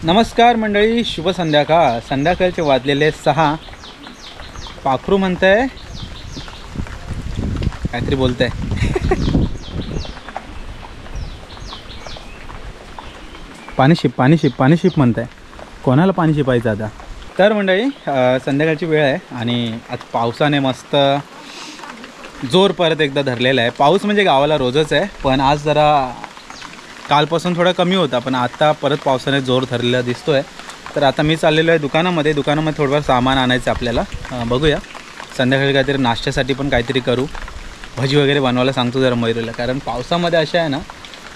नमस्कार मंडळी, शुभ संध्याकाळ. संध्याकाळचे वाजलेले 6. पाखरू म्हणतंय काहीतरी बोलतंय. पाणी शिप म्हणताय. कोणाला पाणी शिपायचं आता? तर मंडळी संध्याकाळची वेळ आहे आणि आज पावसाने मस्त जोर परत एकदा धरलेला आहे. पाऊस म्हणजे गावाला रोजच आहे, पण आज जरा कालपासून थोडा कमी होता, पण आता परत पावसाने जोर धरलेला दिसतोय. तर आता मी चाललेलो आहे दुकानामध्ये थोडंफार सामान आणायचं आपल्याला. बघूया संध्याकाळी काहीतरी नाश्त्यासाठी पण काहीतरी करू. भजी वगैरे बनवायला सांगतो जरा मयुरीला, कारण पावसामध्ये अशा आहे ना,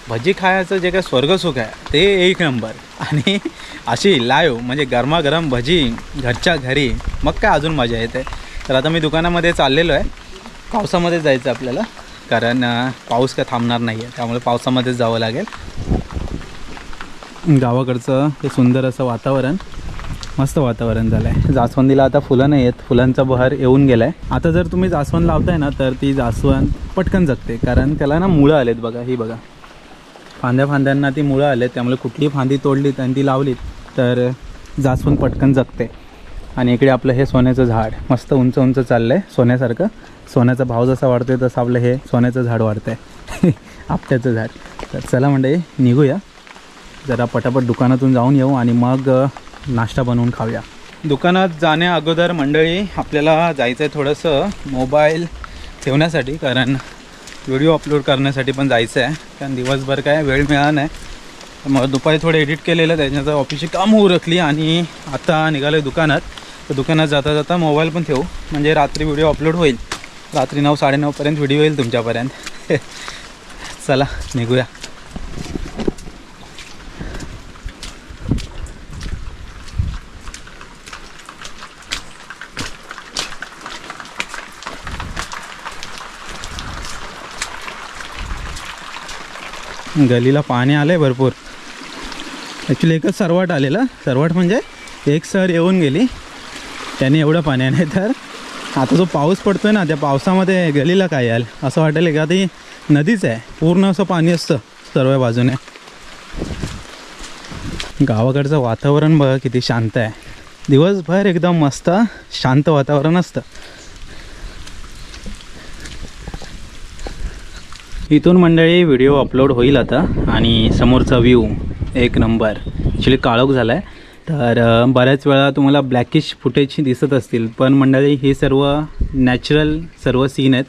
भजी खायचं जे काय स्वर्गसुख आहे ते एक नंबर. आणि अशी लाईव्ह म्हणजे गरमागरम भजी घरच्या घरी, मग काय अजून मजा येते. तर आता मी दुकानामध्ये चाललेलो आहे. पावसामध्ये जायचं आपल्याला, कारण पाऊस काय थांबणार नाही आहे, त्यामुळे पावसामध्येच जावं लागेल. गावाकडचं हे सुंदर असं वातावरण, मस्त वातावरण झालं आहे. जास्वंदीला आता फुलं नाही आहेत, फुलांचा बहर येऊन गेला आहे. आता जर तुम्ही जास्वंद लावताय ना, तर ती जास्वंद पटकन जगते, कारण त्याला ना मुळं आलेत. बघा ही बघा, फांद्यांना ती मुळं आलेत, त्यामुळे कुठली फांदी तोडलीत आणि ती लावलीत तर जास्वंद पटकन जगते. आणि इकडे आपलं हे सोन्याचं झाड मस्त उंच उंच चाललं आहे, सोन्यासारखं. सोन्याचा भाव जसा वाढतोय तसं आपलं हे सोन्याचं झाड वाढतं आहे, आपट्याचं झाड. तर चला मंडळी निघूया, जरा पटापट दुकानातून जाऊन येऊ आणि मग नाश्ता बनवून खाऊया. दुकानात जाण्या अगोदर मंडळी आपल्याला जायचं आहे थोडंसं मोबाईल ठेवण्यासाठी, कारण व्हिडिओ अपलोड करण्यासाठी पण जायचं आहे. कारण दिवसभर काय वेळ मिळाला नाही, मग दुपारी थोडं एडिट केलेलं, त्याच्याचं ऑफिसची कामं उरकली आणि आता निघालो दुकानात. तर दुकानात जाता जाता मोबाईल पण ठेवू, म्हणजे रात्री व्हिडिओ अपलोड होईल. रात्री 9 साडेनऊपर्यंत व्हिडिओ येईल तुमच्यापर्यंत. चला निघूया. गलीला पाणी आलं आहे भरपूर. ॲक्च्युली एकच सरवाट आलेला, सरवाट म्हणजे एक सर येऊन गेली, त्याने एवढं पाण्याने. तर आता जो पाऊस पडतोय ना, त्या पावसामध्ये गलीला काय याल असं वाटेल का ती नदीच आहे. पूर्ण असं पाणी असतं सर्व बाजूने. गावाकडचं वातावरण बघा किती शांत आहे. दिवसभर एकदम मस्त शांत वातावरण असतं. इथून मंडळी व्हिडिओ अपलोड होईल आता, आणि समोरचा व्ह्यू एक नंबर. ॲक्च्युली काळोख झाला आहे, तर बऱ्याच वेळा तुम्हाला ब्लॅकिश फुटेज दिसत असतील, पण मंडळी हे सर्व नॅचरल सर्व सीन आहेत,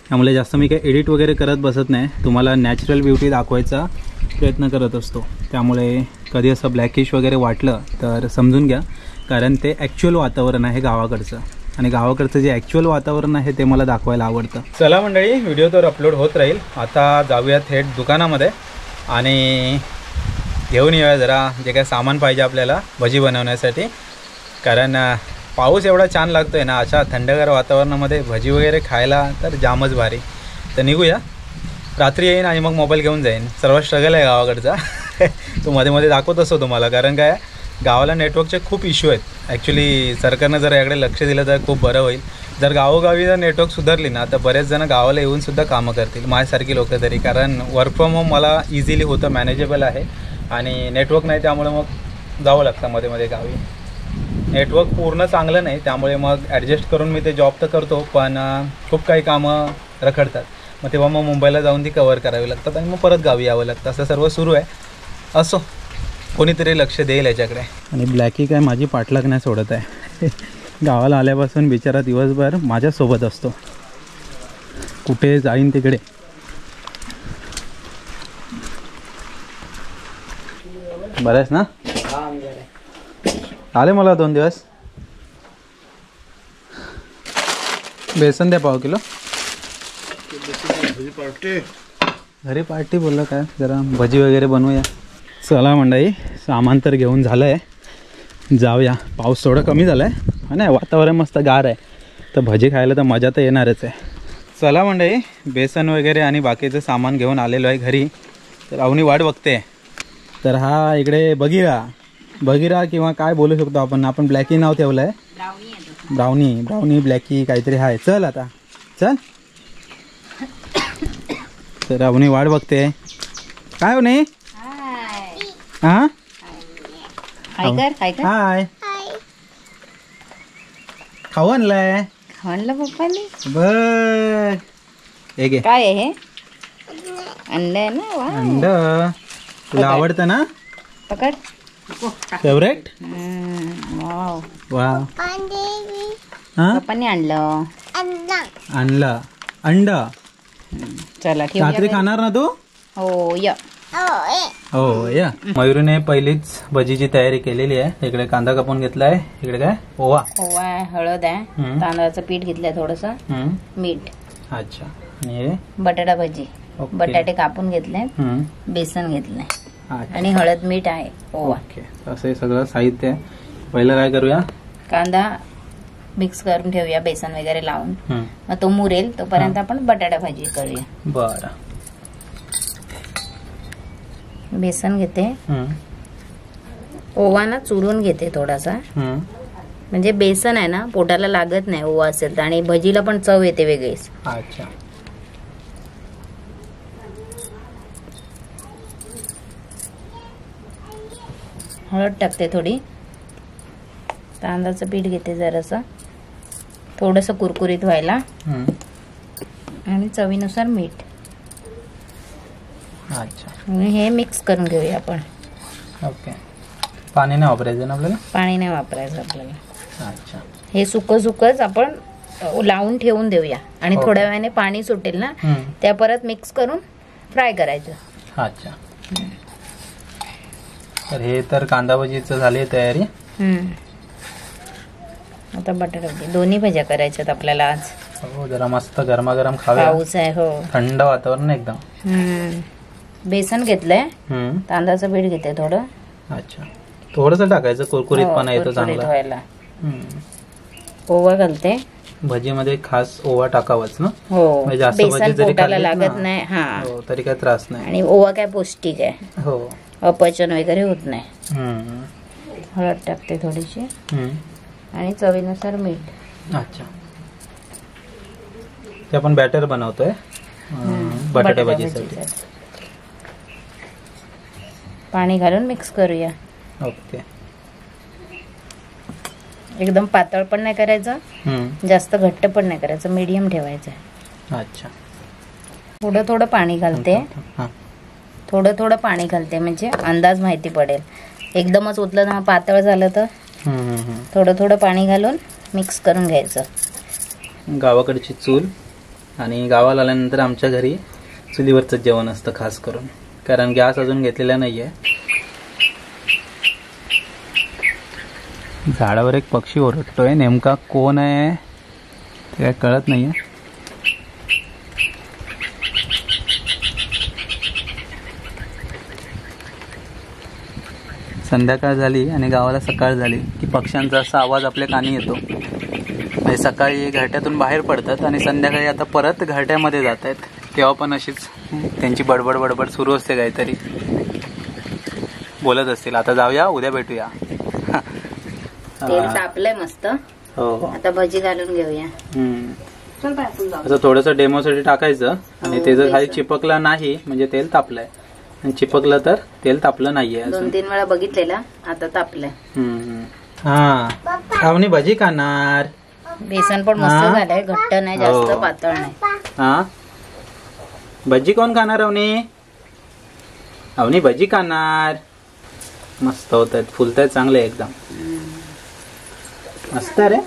त्यामुळे जास्त मी काही एडिट वगैरे करत बसत नाही. तुम्हाला नॅचरल ब्युटी दाखवायचा प्रयत्न करत असतो, त्यामुळे कधी असं ब्लॅकिश वगैरे वाटलं तर समजून घ्या, कारण ते ॲक्च्युअल वातावरण आहे गावाकडचं, आणि गावाकडचं जे ॲक्च्युअल वातावरण आहे ते मला दाखवायला आवडतं. चला मंडळी व्हिडिओ तर अपलोड होत राहील. आता जाऊया थेट दुकानामध्ये आणि घेऊन येऊया जरा जे काय सामान पाहिजे आपल्याला भजी बनवण्यासाठी, कारण पाऊस एवढा छान लागतो आहे ना, अशा थंडगार वातावरणामध्ये भजी वगैरे खायला तर जामच भारी. तर निघूया, रात्री येईन आणि मग मोबाईल घेऊन जाईन. सर्व स्ट्रगल आहे गावाकडचा. तो मध्ये मध्ये दाखवत असतो तुम्हाला, कारण काय गावाला नेटवर्कचे खूप इश्यू आहेत. ॲक्च्युली सरकारनं जर याकडे लक्ष दिलं तर खूप बरं होईल. जर गावोगावी जर नेटवर्क सुधारली ना, तर बरेच जण गावाला येऊनसुद्धा कामं करतील, माझ्यासारखी लोकं तरी. कारण वर्क फ्रॉम होम मला इझिली होतं, मॅनेजेबल आहे, आणि नेटवर्क नाही त्यामुळे मग जावं लागतं मध्ये मध्ये गावी. नेटवर्क पूर्ण चांगलं नाही, त्यामुळे मग ॲडजस्ट करून मी ते जॉब तर करतो, पण खूप काही कामं रखडतात. मग तेव्हा मग मुंबईला जाऊन ती कवर करावी लागतात आणि मग परत गावी यावं लागतं. असं सर्व सुरू आहे. असो, कोणीतरी लक्ष देईल याच्याकडे. आणि ब्लॅकी काय माझी पाठलाग नाही सोडत आहे. गावाला आल्यापासून बिचारा दिवसभर माझ्यासोबत असतो, कुठे जाईन तिकडे. बरंच ना? आले मला 2 दिवस. बेसन द्या 1/2 किलो. घरी पार्टी बोललं काय, जरा भजी वगैरे बनवूया. चला मंडळी सामान तर घेऊन झालं आहे, जाऊया. पाऊस थोडा कमी झाला आहे, नाही वातावरण मस्त गार आहे, तर भजी खायला तर मजा तर येणारच आहे. चला मंडळी बेसन वगैरे आणि बाकीचं सामान घेऊन आलेलो आहे घरी. तर अवनी वाट बघते. तर हा इकडे बगीरा किंवा काय बोलू शकतो आपण ब्लॅकी नाव ठेवलं आहे. ब्राउनी ब्लॅकी काहीतरी आहे. चल आता चल. तर अवनी वाट बघते. काय हो नाही? हां हाय कर. हाय. खाऊ आणलाय आणलं पप्पाने. बघ. हे घे. काय आहे हे? अंड आहे ना. वा. अंड तुला आवडतं ना? पकड. फेवरेट. वाव. वा. हा पप्पाने आणलं. आणला अंड. चला ठेव. रात्री खाणार ना तू? हो या. हो या. मयुरीने पहिलीच भजीची तयारी केलेली आहे. इकडे कांदा कापून घेतलाय. इकडे काय ओवा. ओवा आहे, हळद आहे, तांदळाचं पीठ घेतलंय, थोडस मीठ. अच्छा. आणि हे बटाटा भजी. ओके. बटाटे कापून घेतले, बेसन घेतलंय अच्छा. आणि हळद मीठ आहे, ओवा. ओके. असं हे सगळं साहित्य आहे. पहिलं काय करूया? कांदा मिक्स करून ठेवूया बेसन वगैरे लावून. मग तो मुरेल तोपर्यंत आपण बटाटा भाजी करूया. बरं. बेसन घेते, ओवा ना चुरून घेते थोडासा, म्हणजे बेसन आहे ना पोटाला लागत नाही ओवा असेल तर, आणि भजीला पण चव येते वेगळीच. अच्छा. हळद टाकते थोडी, तांदळाचं पीठ घेते जरासं, थोडंसं कुरकुरीत व्हायला, आणि चवीनुसार मीठ. अच्छा. आणि हे मिक्स करून घेऊया आपण. ओके. पाणी नाही वापरायचं ना आपल्याला? पाणी नाही वापरायचं आपल्याला. अच्छा. हे सुकच आपण लावून ठेवून देऊया, आणि थोड्या वेळाने पाणी सुटेल ना त्या परत मिक्स करून फ्राय करायचं. अच्छा. तर हे तर कांदा भजीचं झाली तयारी. आता बटाटा भजी, दोन्ही भज्या करायच्यात आपल्याला आज. हो, जरा मस्त गरमागरम खाऊया. पाऊस आहे. हो, थंड वातावरण एकदम. बेसन घेतलंय, तांदळाचं पीठ घेते थोडं. अच्छा. थोडस टाकायचं, कुरकुरीतपणा येतो चांगला व्हायला. ओवा घालते. भजीमध्ये खास ओवा टाकावाच ना. हो, म्हणजे जास्त भजी बेसन जरी पोटाला खाल्ली लागत ना, नाही. हा, हो, तरी काही त्रास नाही. आणि ओवा काय पौष्टिक आहे. हो, अपचन वगैरे होत नाही. हळद टाकते थोडीशी, आणि चवीनुसार मीठ. अच्छा. ते आपण बॅटर बनवतोय बटाटा भजीसाठी. पाणी घालून मिक्स करूया. ओके. एकदम पातळ पण नाही करायचं, जास्त घट्ट पण नाही करायचं, मीडियम ठेवायचं. अच्छा. थोडं थोडं पाणी घालते. थोडं थोडं पाणी घालते म्हणजे अंदाज माहिती पडेल. एकदमच ओतलं ना पातळ झालं तर थोडं थोडं पाणी घालून मिक्स करून घ्यायचं. गावाकडची चूल, आणि गावाला आल्यानंतर आमच्या घरी चुलीवरचं जेवण असतं खास करून, कारण गॅस अजून घेतलेला नाहीये. झाडावर एक पक्षी ओरडतोय, नेमका कोण आहे ते काय कळत नाहीये. संध्याकाळ झाली आणि गावाला सकाळ झाली की पक्ष्यांचा असा आवाज आपल्या कानी येतो. म्हणजे सकाळी घरट्यातून बाहेर पडतात आणि संध्याकाळी आता परत घरट्यामध्ये जात आहेत, तेव्हा पण अशीच त्यांची बडबड बडबड सुरू असते, काहीतरी बोलत असतील. आता जाऊया, उद्या भेटूया. तेल तापलंय मस्त. हो, आता भजी घालून घेऊया. असं थोडंसं डेमोसाठी टाकायचं, आणि ते जर खाली चिपकला नाही म्हणजे तेल तापलंय, आणि चिपकलं तर तेल तापलं नाहीये. 2-3 वेळा बघितलेला, आता तापलंय. हा, अवनी भजी खाणार. बेसन पण मस्त झालंय, घट्ट नाही, जास्त पातळ नाही. हा, भजी कोण खाणार? अवनी, अवनी भजी खाणार. मस्त होत आहेत, फुलत आहेत चांगले एकदम. मस्त रे.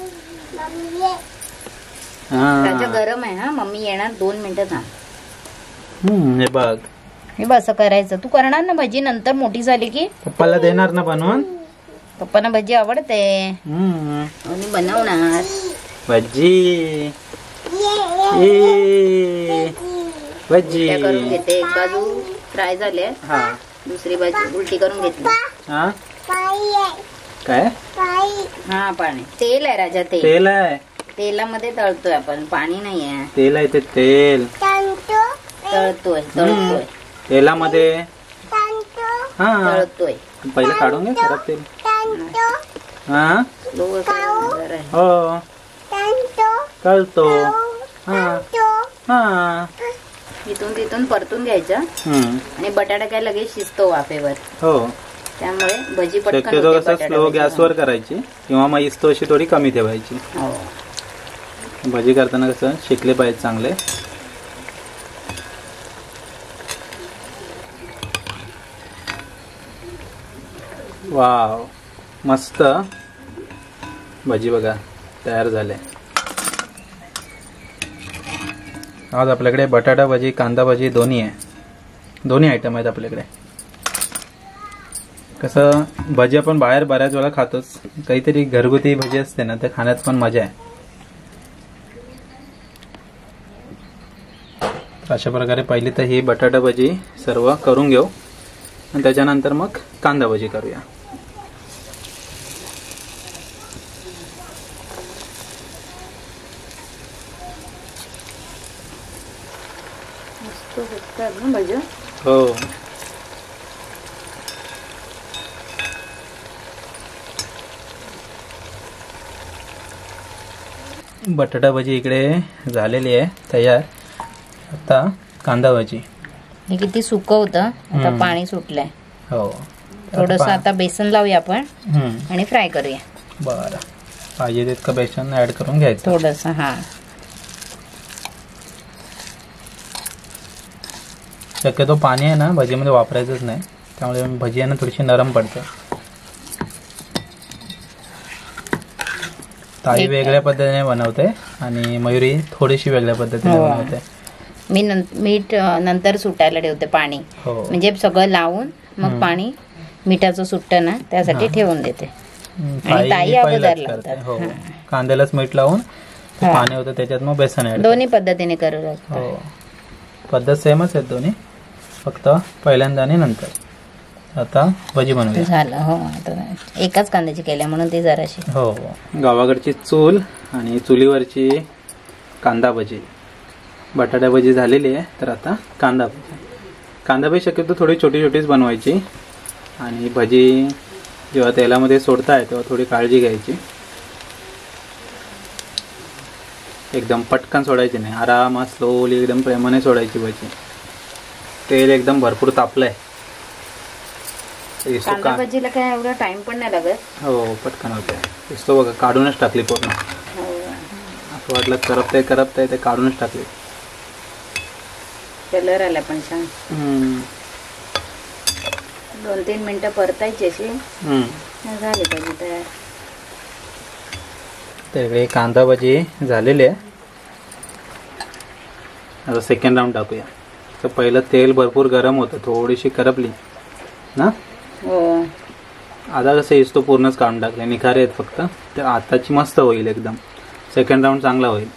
राजा गरम आहे. हा, मम्मी येणार 2 मिनिटं थांब. हे बघ, हे बस करायचं. तू करणार ना भजी नंतर मोठी झाली की? पप्पाला देणार ना बनवून? पप्पांना भजी आवडते, आणि बनवणार भजी. भजी करून घेते. एक बाजू फ्राय झाले, दुसरी बाजू उलटी करून घेतली. काय? हा, पाणी. तेल आहे राजा, तेल आहे. तेलामध्ये तळतोय आपण, पाणी नाही आहे. तेल आहे ते, तेल तळतोय तेलामध्ये. हा, तळतोय. पहिलं काढून घे खराब तेल. हा, हो, तळतो. हा, इथून तिथून परतून घ्यायचं, आणि बटाटा काय लगेच शिजतो वाफेवर. हो, त्यामुळे भजी पटकन शक्यतो होते कसं बटाटा स्लो भजी. गॅसवर करायची किंवा मग इस्तो अशी थोडी कमी ठेवायची. हो. भजी करताना कसं शेकले पाहिजे चांगले. वाव मस्त भजी बघा तयार झाले. आज आपल्याकडे बटाटा भजी कांदा भजी दोन्ही आहे. दोन्ही आयटम आहेत आपल्याकडे. कसं भजी आपण बाहेर बऱ्याच वेळा खातोच. काहीतरी घरगुती भजी असते ना, ते खाण्यात पण मजा आहे. अशा प्रकारे पहिली तर ही बटाटा भजी सर्व करून घेऊ आणि त्याच्यानंतर मग कांदा भजी करूया. मस्त होतात ना भजी. हो. बटाटा भजी इकडे झालेली आहे तयार. आता कांदा भजी. हे किती सुकं होतं, आता पाणी सुटलंय. हो. थोडस आता बेसन लावूया आपण आणि फ्राय करूया. बरं, पाहिजे तितकं बेसन ऍड करून घ्यायचं थोडस. हा, शक्यतो पाणी आहे ना भजीमध्ये वापरायचंच नाही, त्यामुळे भजी आहे ना थोडीशी नरम पडते. ताई वेगळ्या पद्धतीने बनवते आणि मयुरी थोडीशी वेगळ्या पद्धतीने बनवते. मी मीठ नंतर सुटायला ठेवते पाणी. हो. म्हणजे सगळं लावून मग पाणी मिठाचं सुटतं ना, त्यासाठी ठेवून देते. आणि ताई अगोदर लावतात. हो. कांद्यालाच मीठ लावून पाणी होतं त्याच्यात मग बेसन ऍड. दोन्ही पद्धतीने करू लागतात. हो, पद्धत सेमच आहेत दोन्ही, फक्त पहिल्यांदा आणि नंतर. आता भजी बनवूया. झालं. हो, आता एकाच कांद्याची केल्या म्हणून ती जराशी. हो. गावाकडची चूल आणि चुलीवरची कांदा भजी. बटाटा भजी झालेली आहे, तर आता कांदा भजी. कांदा भजी शक्यतो थोडी छोटी छोटीच बनवायची आणि भजी जेव्हा तेलामध्ये सोडताय तेव्हा थोडी काळजी घ्यायची. एकदम पटकन सोडायची नाही, आरामात स्लोली एकदम प्रेमाने सोडायची भजी. तेल एकदम भरपूर तापलंय. कांदा भजीला काय एवढा टाइम पण नाही लागत. हो, पटकन होते. दिसतो बघा, काढूनच टाकली पूर्ण. असं वाटलं करपतंय ते काढूनच टाकली. कलर आला पण छान. 2-3 मिनिटं परतायची अशी. झाली भजी तयार. त्यावेळी कांदा भजी झालेली आहे. आता सेकंड राऊंड टाकूया. तर पहिलं तेल भरपूर गरम होतं, थोडीशी करपली ना. हो. आता कसं इसतो पूर्णच काढून टाकले, निखारे आहेत फक्त. तर आताची मस्त होईल एकदम. सेकंड राऊंड चांगला होईल.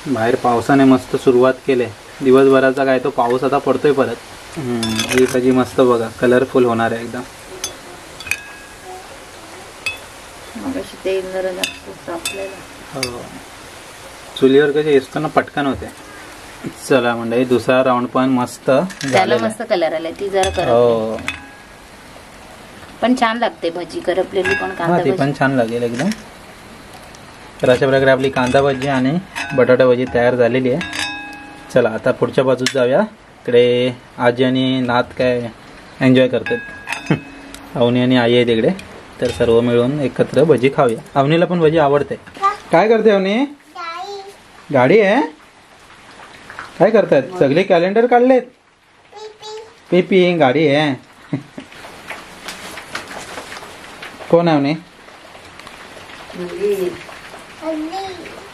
बाहेर पावसाने मस्त सुरुवात केली. दिवसभराचा काय तो पाऊस आता पडतोय परत. ही भजी मस्त बघा कलरफुल होणार आहे एकदम. हो, चुलीवर कशी असतो ना पटकन होते. चला मंडळी, दुसरा राऊंड पण मस्त त्याला मस्त कलर आलाय. ती जरा करपली. हो, पण छान लागते भजी करपलेली पण. कांदा ती पण छान लागेल एकदम. तर अशा प्रकारे आपली कांदा भजी आणि बटाटा भजी तयार झालेली आहे. चला आता पुढच्या बाजूत जाऊया. इकडे आजी आणि नात काय एन्जॉय करतात. अवनी आणि आई आहे तिकडे, तर सर्व मिळून एकत्र भजी खाऊया. अवनीला पण भजी आवडते. काय करते अवनी? गाडी आहे. काय करतायत सगळे? कॅलेंडर काढलेत. पीपी गाडी आहे. कोण आहे अवनी?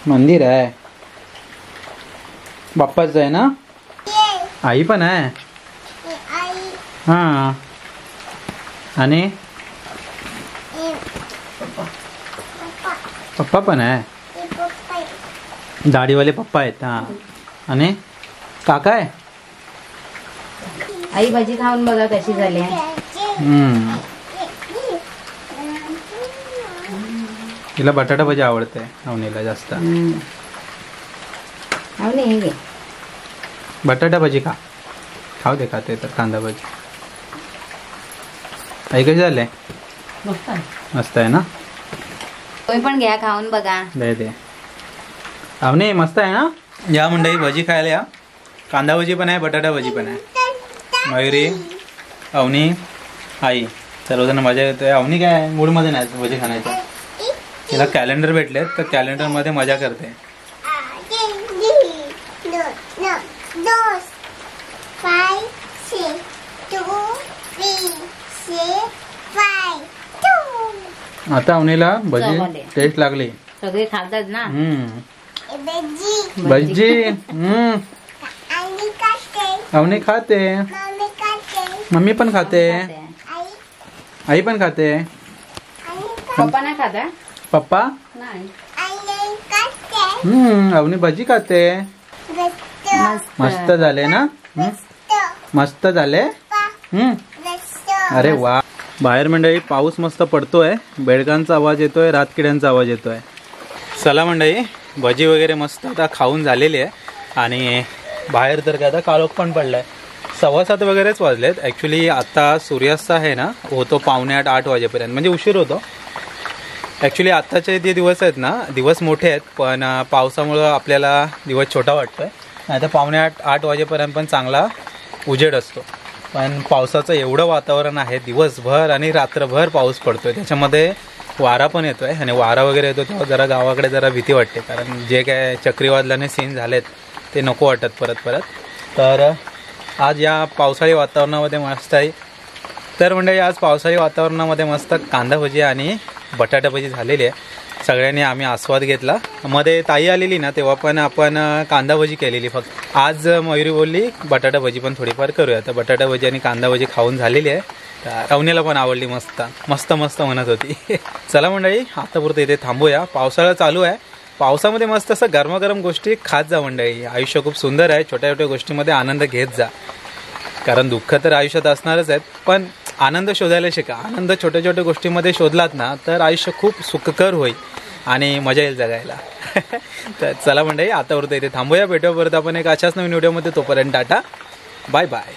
मंदिर आहे. बाप्पाच आहे ना. आई पण आहे. हा, आणि पप्पा पण आहे. दाढीवाले पप्पा आहेत. हा, आणि काका आहे. आई भाजी खाऊन बघा कशी झाली. तिला बटाटा भजी आवडते अवनीला जास्त. बटाटा भजी खाऊ दे. खाते तर कांदा भजी. आई कशी झाले? मस्त आहे ना. तुम्ही पण घ्या खाऊन बघा. दे. अवनी मस्त आहे ना. या मंडळी भजी खायला या. कांदा भजी पण आहे, बटाटा भजी पण आहे. मयुरी, अवनी, आई सर्वजण मजा येतोय. अवनी काय मूडमध्ये नाही भजी खाण्याचं. तिला कॅलेंडर भेटलेत तर कॅलेंडरमध्ये मजा करते. आता अवनीला भजी टेस्ट लागली. सगळे खातात ना. भजी अवनी खाते, मम्मी पण खाते, आई पण खाते. पप्पा नाही खाता. पप्पा नाही. अवनी भजी खाते. मस्त झाले ना. मस्त झाले. अरे वा. बाहेर मंडळी पाऊस मस्त पडतोय. बेडकांचा आवाज येतोय, रातकिड्यांचा आवाज येतोय. चला मंडळी भजी वगैरे मस्त आता खाऊन झालेली आहे. आणि बाहेर तर काय आता काळोख पण पडलाय. 7:15 वगैरेच वाजलेत. ॲक्च्युली आता सूर्यास्त आहे ना होतो 7:45-8 वाजेपर्यंत, म्हणजे उशीर होतो. ॲक्च्युली आत्ताचे जे दिवस आहेत ना दिवस मोठे आहेत, पण पावसामुळं आपल्याला दिवस छोटा वाटतोय. नाही तर 7:45-8 वाजेपर्यंत पण चांगला उजेड असतो. पण पावसाचं एवढं वातावरण आहे दिवसभर आणि रात्रभर पाऊस पडतोय. त्याच्यामध्ये वारा पण येतोय आणि वारा वगैरे येतो तेव्हा जरा गावाकडे जरा भीती वाटते. कारण जे काय चक्रीवादळाने सीन झालेत ते नको वाटत परत. तर आज या पावसाळी वातावरणामध्ये मस्त आहे. तर म्हणजे आज पावसाळी वातावरणामध्ये मस्त कांदा भजी आणि बटाटा भजी झालेली आहे. सगळ्यांनी आम्ही आस्वाद घेतला. मध्ये ताई आलेली ना तेव्हा पण आपण कांदा भजी केलेली फक्त. आज मयुरी बोलली बटाटा भजी पण थोडीफार करूया. तर बटाटा भजी आणि कांदा भजी खाऊन झालेली आहे. तर अवनीला पण आवडली. मस्त म्हणत होती. चला मंडळी आतापुरतं इथे थांबूया. पावसाळा चालू आहे. पावसामध्ये मस्त असं गरमागरम गोष्टी खात जा मंडळी. आयुष्य खूप सुंदर आहे. छोट्या छोट्या गोष्टीमध्ये आनंद घेत जा. कारण दुःख तर आयुष्यात असणारच आहेत, पण आनंद शोधायला शिका. आनंद छोट्या छोट्या गोष्टीमध्ये शोधलात ना तर आयुष्य खूप सुखकर होईल आणि मजा येईल जगायला. तर चला मंडळी आतावरतं इथे थांबूया. भेटूया परत आपण एक अशाच नवीन व्हिडिओमध्ये. तोपर्यंत टाटा बाय बाय.